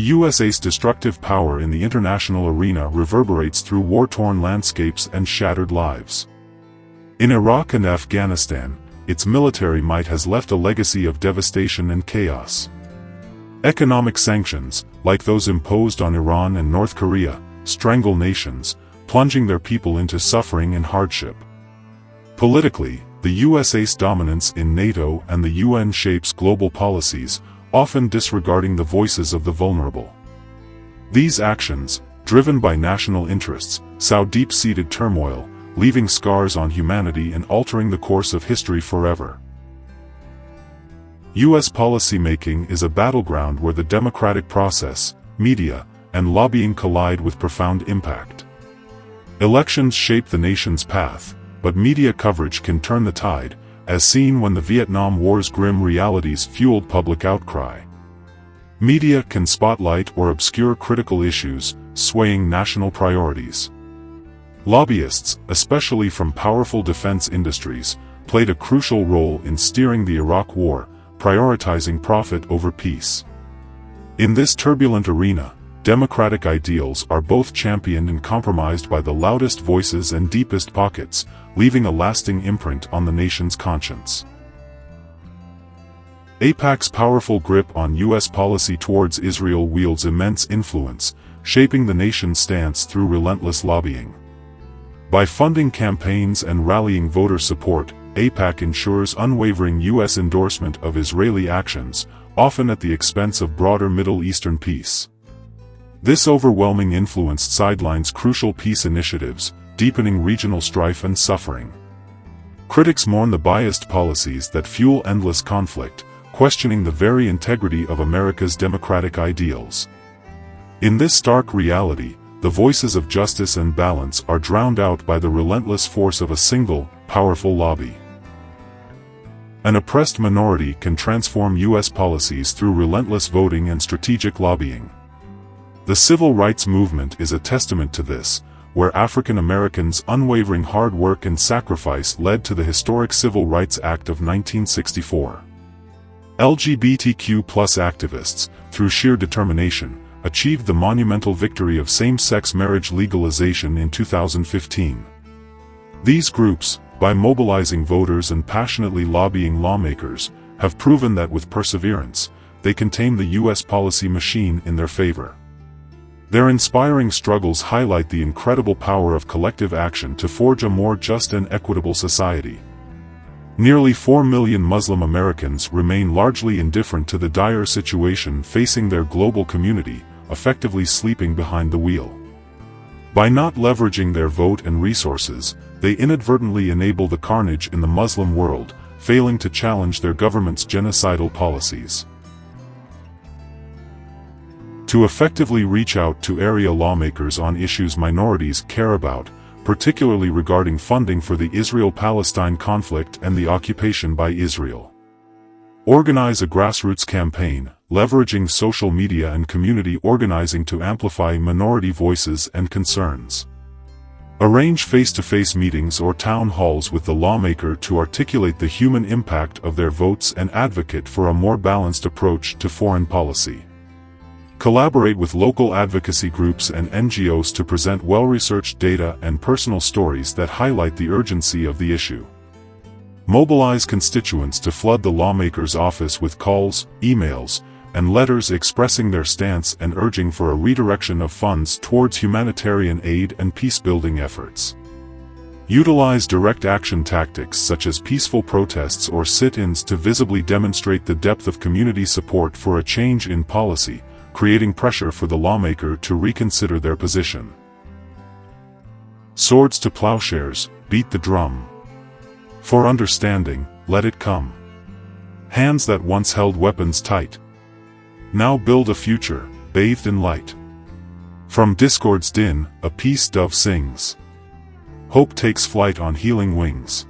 USA's destructive power in the international arena reverberates through war-torn landscapes and shattered lives. In Iraq and Afghanistan, its military might has left a legacy of devastation and chaos. Economic sanctions, like those imposed on Iran and North Korea, strangle nations, plunging their people into suffering and hardship. Politically, the USA's dominance in NATO and the UN shapes global policies, often disregarding the voices of the vulnerable. These actions, driven by national interests, sow deep-seated turmoil, leaving scars on humanity and altering the course of history forever. U.S. policymaking is a battleground where the democratic process, media, and lobbying collide with profound impact. Elections shape the nation's path, but media coverage can turn the tide, as seen when the Vietnam War's grim realities fueled public outcry. Media can spotlight or obscure critical issues, swaying national priorities. Lobbyists, especially from powerful defense industries, played a crucial role in steering the Iraq War, prioritizing profit over peace. In this turbulent arena, democratic ideals are both championed and compromised by the loudest voices and deepest pockets, leaving a lasting imprint on the nation's conscience. AIPAC's powerful grip on U.S. policy towards Israel wields immense influence, shaping the nation's stance through relentless lobbying. By funding campaigns and rallying voter support, AIPAC ensures unwavering U.S. endorsement of Israeli actions, often at the expense of broader Middle Eastern peace. This overwhelming influence sidelines crucial peace initiatives, deepening regional strife and suffering. Critics mourn the biased policies that fuel endless conflict, questioning the very integrity of America's democratic ideals. In this stark reality, the voices of justice and balance are drowned out by the relentless force of a single, powerful lobby. An oppressed minority can transform U.S. policies through relentless voting and strategic lobbying. The civil rights movement is a testament to this, where African Americans' unwavering hard work and sacrifice led to the historic Civil Rights Act of 1964. LGBTQ+ activists, through sheer determination, achieved the monumental victory of same-sex marriage legalization in 2015. These groups, by mobilizing voters and passionately lobbying lawmakers, have proven that with perseverance, they can tame the U.S. policy machine in their favor. Their inspiring struggles highlight the incredible power of collective action to forge a more just and equitable society. Nearly 4 million Muslim Americans remain largely indifferent to the dire situation facing their global community, effectively sleeping behind the wheel. By not leveraging their vote and resources, they inadvertently enable the carnage in the Muslim world, failing to challenge their government's genocidal policies. To effectively reach out to area lawmakers on issues minorities care about, particularly regarding funding for the Israel-Palestine conflict and the occupation by Israel. Organize a grassroots campaign, leveraging social media and community organizing to amplify minority voices and concerns. Arrange face-to-face meetings or town halls with the lawmaker to articulate the human impact of their votes and advocate for a more balanced approach to foreign policy. Collaborate with local advocacy groups and NGOs to present well-researched data and personal stories that highlight the urgency of the issue. Mobilize constituents to flood the lawmaker's office with calls, emails, and letters expressing their stance and urging for a redirection of funds towards humanitarian aid and peace-building efforts. Utilize direct action tactics such as peaceful protests or sit-ins to visibly demonstrate the depth of community support for a change in policy, creating pressure for the lawmaker to reconsider their position. Swords to plowshares, beat the drum. For understanding, let it come. Hands that once held weapons tight, now build a future, bathed in light. From discord's din, a peace dove sings. Hope takes flight on healing wings.